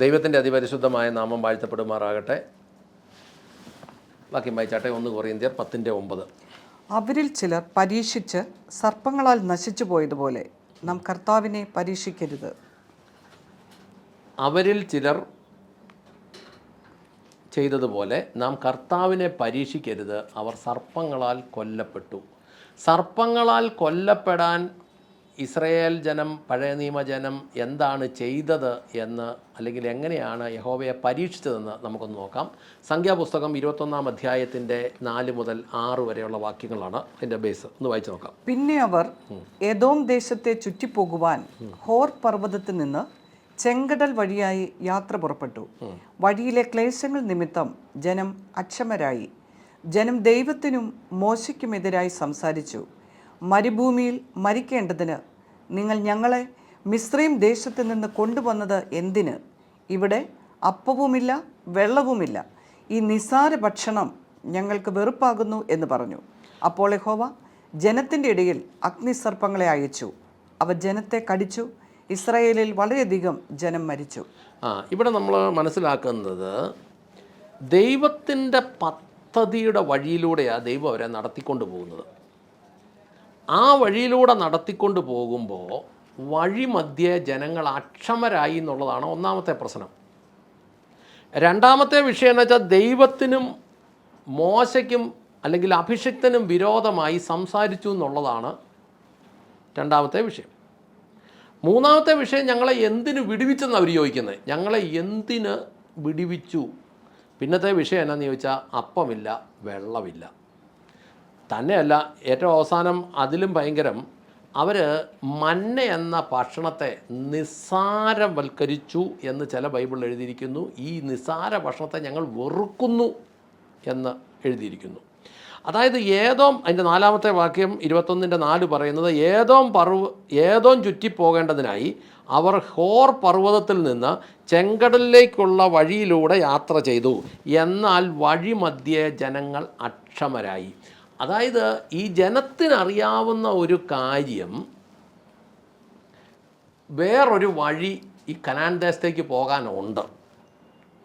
ദൈവത്തിൻ്റെ അതിപരിശുദ്ധമായ നാമം വാഴ്ത്തപ്പെടുമാറാകട്ടെ. വാക്യം വായിച്ചാട്ടെ. 1 കൊറിന്ത്യർ 10:9. അവരിൽ ചിലർ പരീക്ഷിച്ച് സർപ്പങ്ങളാൽ നശിച്ചു പോയതുപോലെ നാം കർത്താവിനെ പരീക്ഷിക്കരുത്. അവരിൽ ചിലർ ചെയ്തതുപോലെ നാം കർത്താവിനെ പരീക്ഷിക്കരുത്. അവർ സർപ്പങ്ങളാൽ കൊല്ലപ്പെട്ടു. സർപ്പങ്ങളാൽ കൊല്ലപ്പെടാൻ ഇസ്രായേൽ ജനം, പഴയ നിയമജനം എന്താണ് ചെയ്തത് എന്ന്, അല്ലെങ്കിൽ എങ്ങനെയാണ് യഹോവയെ പരീക്ഷിച്ചതെന്ന് നമുക്കൊന്ന് നോക്കാം. സംഖ്യാപുസ്തകം 21-ാം അധ്യായത്തിൻ്റെ 4 മുതൽ 6 വരെയുള്ള വാക്യങ്ങളാണ് അതിൻ്റെ ബേസ്. ഒന്ന് വായിച്ചു നോക്കാം. പിന്നെ അവർ ഏദോം ദേശത്തെ ചുറ്റിപ്പോകുവാൻ ഹോർ പർവ്വതത്തിൽ നിന്ന് ചെങ്കടൽ വഴിയായി യാത്ര പുറപ്പെട്ടു. വഴിയിലെ ക്ലേശങ്ങൾ നിമിത്തം ജനം അക്ഷമരായി. ജനം ദൈവത്തിനും മോശയ്ക്കുമെതിരായി സംസാരിച്ചു. മരുഭൂമിയിൽ മരിക്കേണ്ടതിന് നിങ്ങൾ ഞങ്ങളെ മിസ്രയീം ദേശത്ത് നിന്ന് കൊണ്ടുവന്നത് എന്തിന്? ഇവിടെ അപ്പവുമില്ല വെള്ളവുമില്ല. ഈ നിസ്സാര ഭക്ഷണം ഞങ്ങൾക്ക് വെറുപ്പാകുന്നു എന്ന് പറഞ്ഞു. അപ്പോൾ യഹോവ ജനത്തിൻ്റെ ഇടയിൽ അഗ്നിസർപ്പങ്ങളെ അയച്ചു. അവ ജനത്തെ കടിച്ചു. ഇസ്രായേലിൽ വളരെയധികം ജനം മരിച്ചു. ഇവിടെ നമ്മൾ മനസ്സിലാക്കുന്നത് ദൈവത്തിൻ്റെ പദ്ധതിയുടെ വഴിയിലൂടെയാണ് ദൈവം അവരെ നടത്തിക്കൊണ്ട് പോകുന്നത്. ആ വഴിയിലൂടെ നടത്തിക്കൊണ്ട് പോകുമ്പോൾ വഴി മധ്യേ ജനങ്ങൾ അക്ഷമരായി എന്നുള്ളതാണ് ഒന്നാമത്തെ പ്രശ്നം. രണ്ടാമത്തെ വിഷയം എന്ന് വെച്ചാൽ ദൈവത്തിനും മോശയ്ക്കും അല്ലെങ്കിൽ അഭിഷിക്തനും വിരോധമായി സംസാരിച്ചു എന്നുള്ളതാണ് രണ്ടാമത്തെ വിഷയം. മൂന്നാമത്തെ വിഷയം, ഞങ്ങളെ എന്തിനു വിടുവിച്ചെന്ന് അവർ ചോദിക്കുന്നത്. ഞങ്ങളെ എന്തിന് വിടുവിച്ചു? പിന്നത്തെ വിഷയം എന്നാന്ന് ചോദിച്ചാൽ അപ്പമില്ല വെള്ളമില്ല. തന്നെയല്ല, ഏറ്റവും അവസാനം അതിലും ഭയങ്കരം, അവർ മന്ന എന്ന ഭക്ഷണത്തെ നിസ്സാരവൽക്കരിച്ചു എന്ന് ചില ബൈബിളിൽ എഴുതിയിരിക്കുന്നു. ഈ നിസ്സാര ഭക്ഷണത്തെ ഞങ്ങൾ വെറുക്കുന്നു എന്ന് എഴുതിയിരിക്കുന്നു. അതായത് ഏദോം, അതിൻ്റെ 4-ാമത്തെ വാക്യം 21-4 പറയുന്നത്, ഏദോം ചുറ്റിപ്പോകേണ്ടതിനായി അവർ ഹോർ പർവ്വതത്തിൽ നിന്ന് ചെങ്കടലിലേക്കുള്ള വഴിയിലൂടെ യാത്ര ചെയ്തു. എന്നാൽ വഴി മധ്യേ ജനങ്ങൾ അക്ഷമരായി. അതായത് ഈ ജനത്തിനറിയാവുന്ന ഒരു കാര്യം, വേറൊരു വഴി ഈ കനാൻ ദേശത്തേക്ക് പോകാനുണ്ട്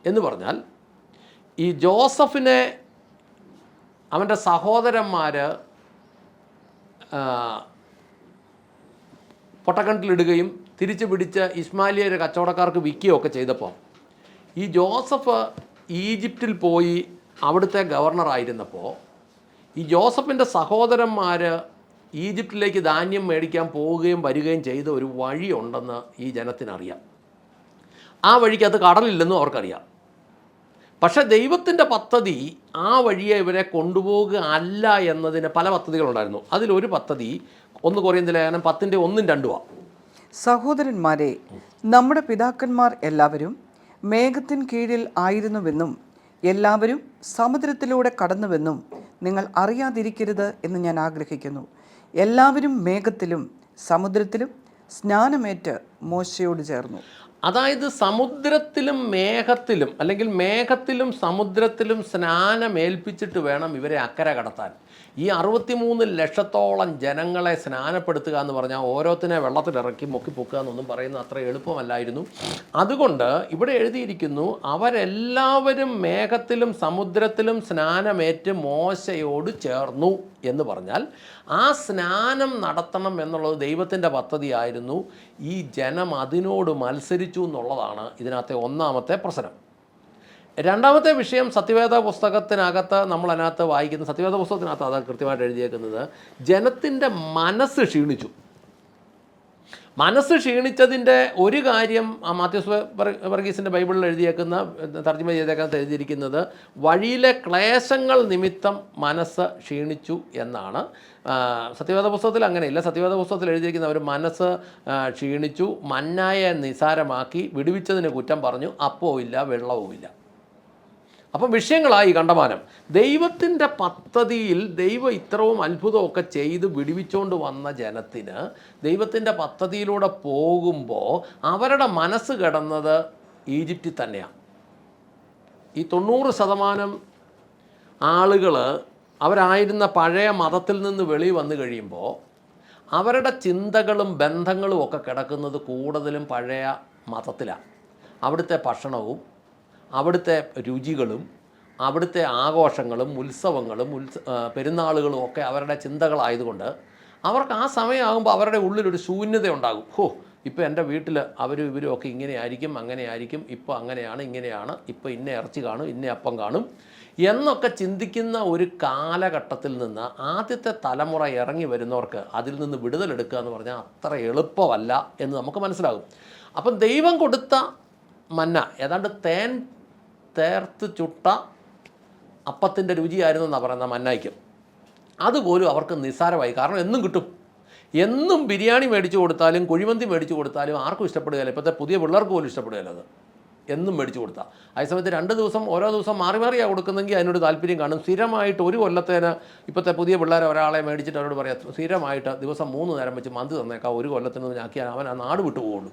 എന്ന് പറഞ്ഞാൽ, ഈ ജോസഫിനെ അവൻ്റെ സഹോദരന്മാർ പൊട്ടക്കിണറ്റിലിടുകയും തിരിച്ചു പിടിച്ച് ഇസ്മായിലിയർ കച്ചവടക്കാർക്ക് വിൽക്കുകയൊക്കെ ചെയ്തപ്പോൾ, ഈ ജോസഫ് ഈജിപ്തിൽ പോയി അവിടുത്തെ ഗവർണറായിരുന്നപ്പോൾ ഈ ജോസഫിൻ്റെ സഹോദരന്മാർ ഈജിപ്തിലേക്ക് ധാന്യം മേടിക്കാൻ പോവുകയും വരികയും ചെയ്ത ഒരു വഴിയുണ്ടെന്ന് ഈ ജനത്തിനറിയാം. ആ വഴിക്കകത്ത് കടലില്ലെന്നും അവർക്കറിയാം. പക്ഷേ ദൈവത്തിൻ്റെ പദ്ധതി ആ വഴിയെ ഇവരെ കൊണ്ടുപോവുക അല്ല എന്നതിന് പല പദ്ധതികളുണ്ടായിരുന്നു. അതിലൊരു പദ്ധതി 1 കൊറിന്ത്യർ ലേഖനം 10:1-2. സഹോദരന്മാരെ, നമ്മുടെ പിതാക്കന്മാർ എല്ലാവരും മേഘത്തിൻ കീഴിൽ ആയിരുന്നുവെന്നും എല്ലാവരും സമുദ്രത്തിലൂടെ കടന്നുവെന്നും നിങ്ങൾ അറിയാതിരിക്കരുത് എന്ന് ഞാൻ ആഗ്രഹിക്കുന്നു. എല്ലാവരും മേഘത്തിലും സമുദ്രത്തിലും സ്നാനമേറ്റ് മോശയോട് ചേർന്നു. അതായത് സമുദ്രത്തിലും മേഘത്തിലും, അല്ലെങ്കിൽ മേഘത്തിലും സമുദ്രത്തിലും സ്നാനമേൽപ്പിച്ചിട്ട് വേണം ഇവരെ അക്കരെ കടത്താൻ. ഈ 63 ലക്ഷത്തോളം ജനങ്ങളെ സ്നാനപ്പെടുത്തുക എന്ന് പറഞ്ഞാൽ ഓരോത്തിനെ വെള്ളത്തിലിറക്കി പൊക്കുക എന്നൊന്നും പറയുന്നത് അത്ര എളുപ്പമല്ലായിരുന്നു. അതുകൊണ്ട് ഇവിടെ എഴുതിയിരിക്കുന്നു, അവരെല്ലാവരും മേഘത്തിലും സമുദ്രത്തിലും സ്നാനമേറ്റ് മോശയോട് ചേർന്നു എന്ന് പറഞ്ഞാൽ ആ സ്നാനം നടത്തണം എന്നുള്ളത് ദൈവത്തിൻ്റെ പദ്ധതിയായിരുന്നു. ഈ ജനം അതിനോട് മത്സരിച്ചു എന്നുള്ളതാണ് ഇതിനകത്തെ ഒന്നാമത്തെ പ്രശ്നം. രണ്ടാമത്തെ വിഷയം, സത്യവേദ പുസ്തകത്തിനകത്ത് നമ്മൾ അതിനകത്ത് വായിക്കുന്ന, സത്യവേദ പുസ്തകത്തിനകത്ത് അത് കൃത്യമായിട്ട് എഴുതിയേക്കുന്നത്, ജനത്തിൻ്റെ മനസ്സ് ക്ഷീണിച്ചു. മനസ്സ് ക്ഷീണിച്ചതിൻ്റെ ഒരു കാര്യം മാത്യൂസ് വർഗീസിൻ്റെ ബൈബിളിൽ എഴുതിയേക്കുന്ന, തർജ്ജമ ചെയ്തേക്കുന്നത് എഴുതിയിരിക്കുന്നത്, വഴിയിലെ ക്ലേശങ്ങൾ നിമിത്തം മനസ്സ് ക്ഷീണിച്ചു എന്നാണ്. സത്യവേദ പുസ്തകത്തിൽ അങ്ങനെയില്ല. സത്യവേദ പുസ്തകത്തിൽ എഴുതിയിരിക്കുന്ന അവർ മനസ്സ് ക്ഷീണിച്ചു, മന്നായെ നിസാരമാക്കി, വിടുവിച്ചതിന് കുറ്റം പറഞ്ഞു, അപ്പവുമില്ല വെള്ളവുമില്ല. അപ്പം വിഷയങ്ങളായി കണ്ടമാനം. ദൈവത്തിൻ്റെ പദ്ധതിയിൽ ദൈവം ഇത്രയും അത്ഭുതമൊക്കെ ചെയ്ത് വിടുവിച്ചുകൊണ്ട് വന്ന ജനത്തിന് ദൈവത്തിൻ്റെ പദ്ധതിയിലൂടെ പോകുമ്പോൾ അവരുടെ മനസ്സ് കിടന്നത് ഈജിപ്തിൽ തന്നെയാണ്. ഈ 90% ആളുകൾ അവരായിരുന്ന പഴയ മതത്തിൽ നിന്ന് വെളി വന്നു കഴിയുമ്പോൾ അവരുടെ ചിന്തകളും ബന്ധങ്ങളും ഒക്കെ കിടക്കുന്നത് കൂടുതലും പഴയ മതത്തിലാണ്. അവിടുത്തെ ഭക്ഷണവും അവിടുത്തെ രുചികളും അവിടുത്തെ ആഘോഷങ്ങളും ഉത്സവങ്ങളും പെരുന്നാളുകളും ഒക്കെ അവരുടെ ചിന്തകളായതുകൊണ്ട് അവർക്ക് ആ സമയമാകുമ്പോൾ അവരുടെ ഉള്ളിലൊരു ശൂന്യത ഉണ്ടാകും. ഇപ്പോൾ എൻ്റെ വീട്ടിൽ അവരും ഇവരും ഒക്കെ ഇങ്ങനെയായിരിക്കും, അങ്ങനെയായിരിക്കും, ഇപ്പോൾ അങ്ങനെയാണ്, ഇങ്ങനെയാണ്, ഇപ്പോൾ ഇന്ന ഇറച്ചി കാണും, ഇന്ന അപ്പം കാണും എന്നൊക്കെ ചിന്തിക്കുന്ന ഒരു കാലഘട്ടത്തിൽ നിന്ന് ആദ്യത്തെ തലമുറ ഇറങ്ങി വരുന്നവർക്ക് അതിൽ നിന്ന് വിടുതലെടുക്കുക എന്ന് പറഞ്ഞാൽ അത്ര എളുപ്പമല്ല എന്ന് നമുക്ക് മനസ്സിലാകും. അപ്പം ദൈവം കൊടുത്ത മന്ന ഏതാണ്ട് തേൻ തേർത്ത് ചുട്ട അപ്പത്തിൻ്റെ രുചിയായിരുന്നു എന്നാണ് പറയുന്നത് മന്നായിക്ക്. അതുപോലും അവർക്ക് നിസ്സാരമായി. കാരണം എന്നും കിട്ടും. എന്നും ബിരിയാണി മേടിച്ചു കൊടുത്താലും കുഴിമന്തി മേടിച്ചു കൊടുത്താലും ആർക്കും ഇഷ്ടപ്പെടുകയില്ല. ഇപ്പോഴത്തെ പുതിയ പിള്ളേർക്ക് പോലും ഇഷ്ടപ്പെടുകയില്ല അത് എന്നും മേടിച്ചു കൊടുത്താൽ. അതേസമയത്ത് 2 ദിവസം ഓരോ ദിവസം മാറി മാറിയാണ് കൊടുക്കുന്നെങ്കിൽ അതിനോട് താല്പര്യം കാണും. സ്ഥിരമായിട്ട് ഒരു കൊല്ലത്തേന് ഇപ്പോഴത്തെ പുതിയ പിള്ളേരെ ഒരാളെ മേടിച്ചിട്ട് അവരോട് പറയാം സ്ഥിരമായിട്ട് ദിവസം 3 നേരം വെച്ച് മന്തി തന്നേക്കാം, ഒരു കൊല്ലത്തിന് ആക്കിയാൽ അവൻ ആ നാട് വിട്ടു പോകുള്ളൂ,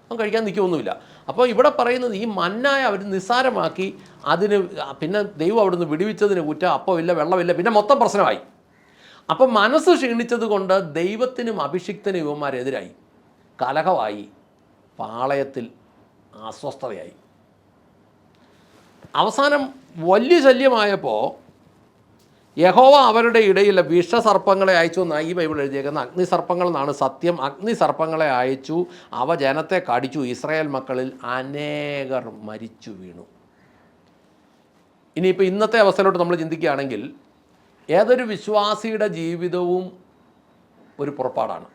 അവൻ കഴിക്കാൻ നിൽക്കുകയൊന്നുമില്ല. അപ്പോൾ ഇവിടെ പറയുന്നത് ഈ മന്നായ അവർ നിസ്സാരമാക്കി അതിന് പിന്നെ ദൈവം അവിടുന്ന് വിടുവിച്ചതിന് കുറ്റം അപ്പമില്ല, വെള്ളമില്ല, പിന്നെ മൊത്തം പ്രശ്നമായി. അപ്പം മനസ്സ് ക്ഷീണിച്ചത് കൊണ്ട് ദൈവത്തിനും അഭിഷിക്തനും ഇവന്മാരെതിരായി, കലഹമായി, പാളയത്തിൽ അസ്വസ്ഥതയായി. അവസാനം വലിയ ശല്യമായപ്പോൾ യഹോവ അവരുടെ ഇടയിൽ വിഷസർപ്പങ്ങളെ അയച്ചു എന്നാണ് ഈ ബൈബിൾ എഴുതിയേക്കുന്നത്. അഗ്നിസർപ്പങ്ങൾ എന്നാണ് സത്യം. അഗ്നിസർപ്പങ്ങളെ അയച്ചു, അവ ജനത്തെ കടിച്ചു, ഇസ്രായേൽ മക്കളിൽ അനേകർ മരിച്ചു വീണു. ഇനിയിപ്പോൾ ഇന്നത്തെ അവസ്ഥയിലോട്ട് നമ്മൾ ചിന്തിക്കുകയാണെങ്കിൽ ഏതൊരു വിശ്വാസിയുടെ ജീവിതവും ഒരു പുറപ്പാടാണ്.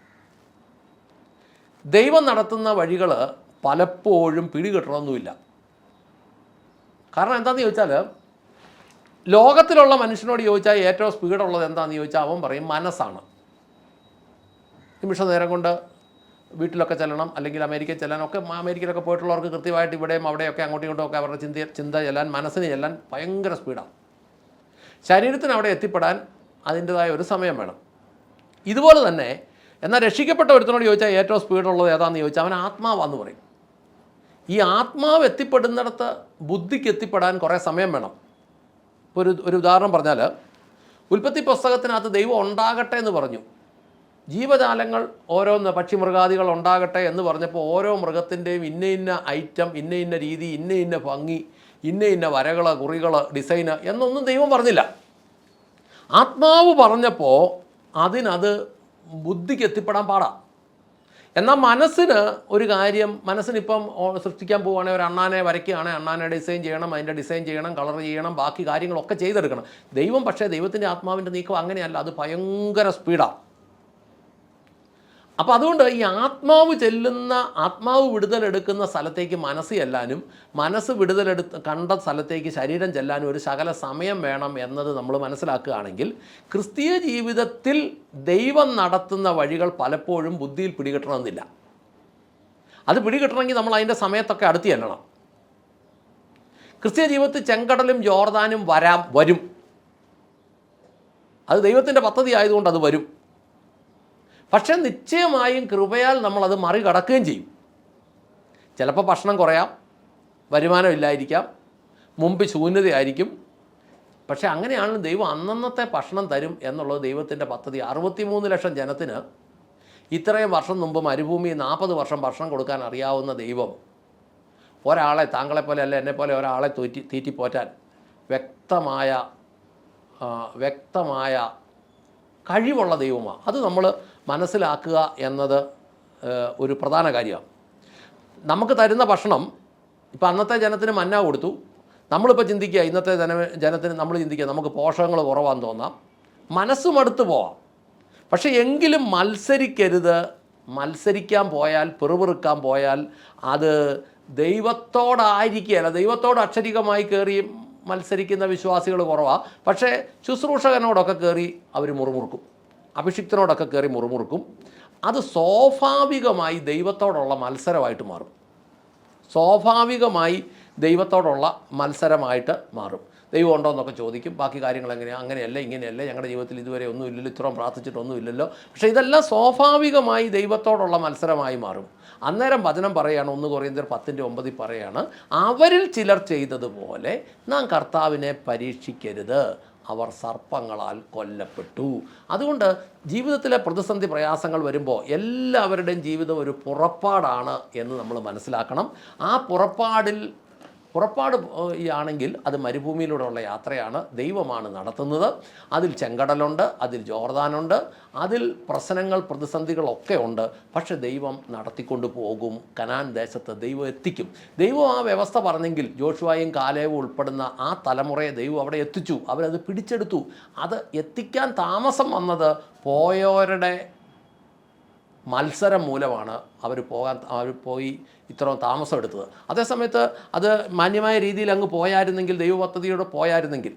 ദൈവം നടത്തുന്ന വഴികൾ പലപ്പോഴും പിടികിട്ടണമെന്നുമില്ല. കാരണം എന്താണെന്ന് ചോദിച്ചാൽ ലോകത്തിലുള്ള മനുഷ്യനോട് ചോദിച്ചാൽ ഏറ്റവും സ്പീഡുള്ളത് എന്താണെന്ന് ചോദിച്ചാൽ അവൻ പറയും മനസ്സാണ്. നിമിഷ നേരം കൊണ്ട് വീട്ടിലൊക്കെ ചെല്ലണം, അല്ലെങ്കിൽ അമേരിക്കയിൽ ചെല്ലാനൊക്കെ. അമേരിക്കയിലൊക്കെ പോയിട്ടുള്ളവർക്ക് കൃത്യമായിട്ട് ഇവിടെയും അവിടെയൊക്കെ അങ്ങോട്ടും ഇങ്ങോട്ടും ഒക്കെ അവരുടെ ചിന്ത ചെല്ലാൻ, മനസ്സിന് ചെല്ലാൻ ഭയങ്കര സ്പീഡാണ്. ശരീരത്തിന് അവിടെ എത്തിപ്പെടാൻ അതിൻ്റെതായ ഒരു സമയം വേണം. ഇതുപോലെ തന്നെ എന്നാൽ രക്ഷിക്കപ്പെട്ട ഒരുത്തനോട് ചോദിച്ചാൽ ഏറ്റവും സ്പീഡുള്ളത് ഏതാണെന്ന് ചോദിച്ചാൽ അവൻ ആത്മാവാന്ന് പറയും. ഈ ആത്മാവ് എത്തിപ്പെടുന്നിടത്ത് ബുദ്ധിക്ക് എത്തിപ്പെടാൻ കുറേ സമയം വേണം. ഇപ്പോൾ ഒരു ഉദാഹരണം പറഞ്ഞാൽ ഉൽപ്പത്തി പുസ്തകത്തിനകത്ത് ദൈവം ഉണ്ടാകട്ടെ എന്ന് പറഞ്ഞു. ജീവജാലങ്ങൾ ഓരോന്ന് പക്ഷിമൃഗാദികൾ ഉണ്ടാകട്ടെ എന്ന് പറഞ്ഞപ്പോൾ ഓരോ മൃഗത്തിൻ്റെയും ഇന്ന ഐറ്റം, ഇന്ന രീതി, ഇന്ന ഭംഗി, ഇന്ന വരകൾ, കുറികൾ, ഡിസൈന് എന്നൊന്നും ദൈവം പറഞ്ഞില്ല. ആത്മാവ് പറഞ്ഞപ്പോൾ അതിനത് ബുദ്ധിക്ക് എത്തിപ്പെടാൻ പാടാം. എന്നാൽ മനസ്സിന് ഒരു കാര്യം, മനസ്സിനിപ്പം സൃഷ്ടിക്കാൻ പോവുകയാണെങ്കിൽ ഒരു അണ്ണാനെ വരയ്ക്കുകയാണെങ്കിൽ അണ്ണാനെ ഡിസൈൻ ചെയ്യണം, അതിൻ്റെ ഡിസൈൻ ചെയ്യണം, കളർ ചെയ്യണം, ബാക്കി കാര്യങ്ങളൊക്കെ ചെയ്തെടുക്കണം. ദൈവം പക്ഷേ ദൈവത്തിൻ്റെ ആത്മാവിൻ്റെ നീക്കം അങ്ങനെയല്ല, അത് ഭയങ്കര സ്പീഡാണ്. അപ്പോൾ അതുകൊണ്ട് ഈ ആത്മാവ് വിടുതലെടുക്കുന്ന സ്ഥലത്തേക്ക് മനസ്സ് ചെല്ലാനും മനസ്സ് കണ്ട സ്ഥലത്തേക്ക് ശരീരം ചെല്ലാനും ഒരു ശകല സമയം വേണം എന്നത് നമ്മൾ മനസ്സിലാക്കുകയാണെങ്കിൽ ക്രിസ്തീയ ജീവിതത്തിൽ ദൈവം നടത്തുന്ന വഴികൾ പലപ്പോഴും ബുദ്ധിയിൽ പിടികിട്ടണമെന്നില്ല. അത് പിടികിട്ടണമെങ്കിൽ നമ്മൾ അതിൻ്റെ സമയത്തൊക്കെ അടുത്ത് ചെല്ലണം. ക്രിസ്തീയ ജീവിതത്തിൽ ചെങ്കടലും ജോർദാനും വരും. അത് ദൈവത്തിൻ്റെ പദ്ധതി ആയതുകൊണ്ട് അത് വരും. പക്ഷേ നിശ്ചയമായും കൃപയാൽ നമ്മളത് മറികടക്കുകയും ചെയ്യും. ചിലപ്പോൾ ഭക്ഷണം കുറയാം, വരുമാനം ഇല്ലായിരിക്കാം, മുമ്പ് ശൂന്യതയായിരിക്കും. പക്ഷേ അങ്ങനെയാണ് ദൈവം അന്നന്നത്തെ ഭക്ഷണം തരും എന്നുള്ളത് ദൈവത്തിൻ്റെ പദ്ധതി. 63 ലക്ഷം ജനത്തിന് ഇത്രയും വർഷം മുമ്പ് മരുഭൂമി 40 വർഷം ഭക്ഷണം കൊടുക്കാൻ അറിയാവുന്ന ദൈവം ഒരാളെ, താങ്കളെപ്പോലെ അല്ല എന്നെപ്പോലെ ഒരാളെ തീറ്റിപ്പോറ്റാൻ വ്യക്തമായ കഴിവുള്ള ദൈവമാണ്. അത് നമ്മൾ മനസ്സിലാക്കുക എന്നത് ഒരു പ്രധാന കാര്യമാണ്. നമുക്ക് തരുന്ന ഭക്ഷണം ഇപ്പോൾ അന്നത്തെ ജനത്തിന് മന്ന കൊടുത്തു. നമ്മളിപ്പോൾ ചിന്തിക്കുക, ഇന്നത്തെ ജനത്തിന് നമ്മൾ ചിന്തിക്കുക നമുക്ക് പോഷകങ്ങൾ കുറവാന്ന് തോന്നാം, മനസ്സും അടുത്ത് പോവാം. പക്ഷേ എങ്കിലും മത്സരിക്കരുത്. മത്സരിക്കാൻ പോയാൽ, പിറുപിറുക്കാൻ പോയാൽ അത് ദൈവത്തോടായിരിക്കുകയല്ല. ദൈവത്തോട് അക്ഷരികമായി കയറി മത്സരിക്കുന്ന വിശ്വാസികൾ കുറവാണ്. പക്ഷേ ശുശ്രൂഷകനോടൊക്കെ കയറി അവർ മുറുമുറുക്കും, അഭിഷിക്തനോടൊക്കെ കയറി മുറുമുറുക്കും. അത് സ്വാഭാവികമായി ദൈവത്തോടുള്ള മത്സരമായിട്ട് മാറും. സ്വാഭാവികമായി ദൈവത്തോടുള്ള മത്സരമായിട്ട് മാറും. ദൈവം ഉണ്ടോ എന്നൊക്കെ ചോദിക്കും. ബാക്കി കാര്യങ്ങൾ എങ്ങനെയാണ്, അങ്ങനെയല്ല ഇങ്ങനെയല്ല, ഞങ്ങളുടെ ജീവിതത്തിൽ ഇതുവരെ ഒന്നുമില്ലല്ലോ, ഇത്രയും പ്രാർത്ഥിച്ചിട്ടൊന്നുമില്ലല്ലോ. പക്ഷേ ഇതെല്ലാം സ്വാഭാവികമായി ദൈവത്തോടുള്ള മത്സരമായി മാറും. അന്നേരം വചനം പറയുകയാണ്, 1 കൊരിന്ത്യർ 10:9 പറയുകയാണ്, അവരിൽ ചിലർ ചെയ്തതുപോലെ നാം കർത്താവിനെ പരീക്ഷിക്കരുത്. അവർ സർപ്പങ്ങളാൽ കൊല്ലപ്പെട്ടു. അതുകൊണ്ട് ജീവിതത്തിലെ പ്രതിസന്ധി പ്രയാസങ്ങൾ വരുമ്പോൾ എല്ലാവരുടെയും ജീവിതം ഒരു പുറപ്പാടാണ് എന്ന് നമ്മൾ മനസ്സിലാക്കണം. ആ പുറപ്പാട് ആണെങ്കിൽ അത് മരുഭൂമിയിലൂടെയുള്ള യാത്രയാണ്. ദൈവമാണ് നടത്തുന്നത്. അതിൽ ചെങ്കടലുണ്ട്, അതിൽ ജോർദാനുണ്ട്, അതിൽ പ്രശ്നങ്ങൾ പ്രതിസന്ധികളൊക്കെ ഉണ്ട്. പക്ഷേ ദൈവം നടത്തിക്കൊണ്ട് പോകും. കനാൻ ദേശത്ത് ദൈവം എത്തിക്കും. ദൈവം ആ വ്യവസ്ഥ പറഞ്ഞെങ്കിൽ ജോഷുവയും കാലേവും ഉൾപ്പെടുന്ന ആ തലമുറയെ ദൈവം അവിടെ എത്തിച്ചു. അവരത് പിടിച്ചെടുത്തു. അത് എത്തിക്കാൻ താമസം വന്നത് പോയവരുടെ മത്സരം മൂലമാണ് അവർ പോയി ഇത്രയും താമസം എടുത്തത്. അതേസമയത്ത് അത് മാന്യമായ രീതിയിൽ അങ്ങ് പോയായിരുന്നെങ്കിൽ, ദൈവ പദ്ധതിയോടെ പോയായിരുന്നെങ്കിൽ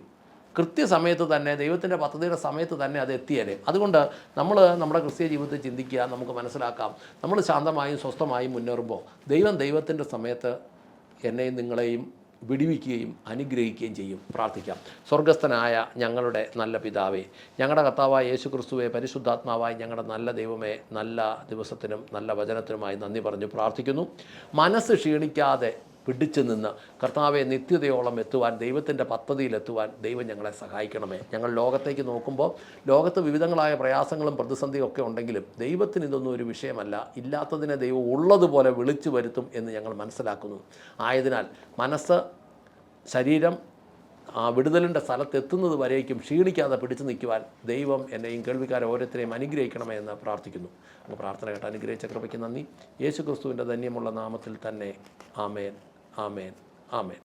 കൃത്യസമയത്ത് തന്നെ, ദൈവത്തിൻ്റെ പദ്ധതിയുടെ സമയത്ത് തന്നെ അത് എത്തിയാലേ. അതുകൊണ്ട് നമ്മൾ നമ്മുടെ ക്രിസ്തീയ ജീവിതത്തിൽ ചിന്തിക്കുക, നമുക്ക് മനസ്സിലാക്കാം, നമ്മൾ ശാന്തമായും സ്വസ്ഥമായും മുന്നേറുമ്പോൾ ദൈവത്തിൻ്റെ സമയത്ത് എന്നെയും നിങ്ങളെയും വിടുവിക്കുകയും അനുഗ്രഹിക്കുകയും ചെയ്യും. പ്രാർത്ഥിക്കാം. സ്വർഗസ്ഥനായ ഞങ്ങളുടെ നല്ല പിതാവേ, ഞങ്ങളുടെ കർത്താവായ യേശു ക്രിസ്തുവേ, പരിശുദ്ധാത്മാവായി ഞങ്ങളുടെ നല്ല ദൈവമേ, നല്ല ദിവസത്തിനും നല്ല വചനത്തിനുമായി നന്ദി പറഞ്ഞു പ്രാർത്ഥിക്കുന്നു. മനസ്സ് ക്ഷീണിക്കാതെ പിടിച്ചു നിന്ന് കർത്താവെ നിത്യതയോളം എത്തുവാൻ, ദൈവത്തിൻ്റെ പദ്ധതിയിലെത്തുവാൻ ദൈവം ഞങ്ങളെ സഹായിക്കണമേ. ഞങ്ങൾ ലോകത്തേക്ക് നോക്കുമ്പോൾ ലോകത്ത് വിവിധങ്ങളായ പ്രയാസങ്ങളും പ്രതിസന്ധിയും ഒക്കെ ഉണ്ടെങ്കിലും ദൈവത്തിന് ഇതൊന്നും ഒരു വിഷയമല്ല. ഇല്ലാത്തതിനെ ദൈവം ഉള്ളതുപോലെ വിളിച്ചു വരുത്തും എന്ന് ഞങ്ങൾ മനസ്സിലാക്കുന്നു. ആയതിനാൽ മനസ്സ്, ശരീരം വിടുതലിൻ്റെ സ്ഥലത്തെത്തുന്നത് വരേക്കും ക്ഷീണിക്കാതെ പിടിച്ചു നിൽക്കുവാൻ ദൈവം എന്നെയും കേൾവിക്കാരെ ഓരോരുത്തരെയും അനുഗ്രഹിക്കണമേ എന്ന് പ്രാർത്ഥിക്കുന്നു. അങ്ങ് പ്രാർത്ഥന കേട്ട് അനുഗ്രഹിച്ച കൃപയ്ക്ക് നന്ദി. യേശു ക്രിസ്തുവിൻ്റെ ധന്യമുള്ള നാമത്തിൽ തന്നെ. ആമേൻ, ആമേൻ, ആമേൻ.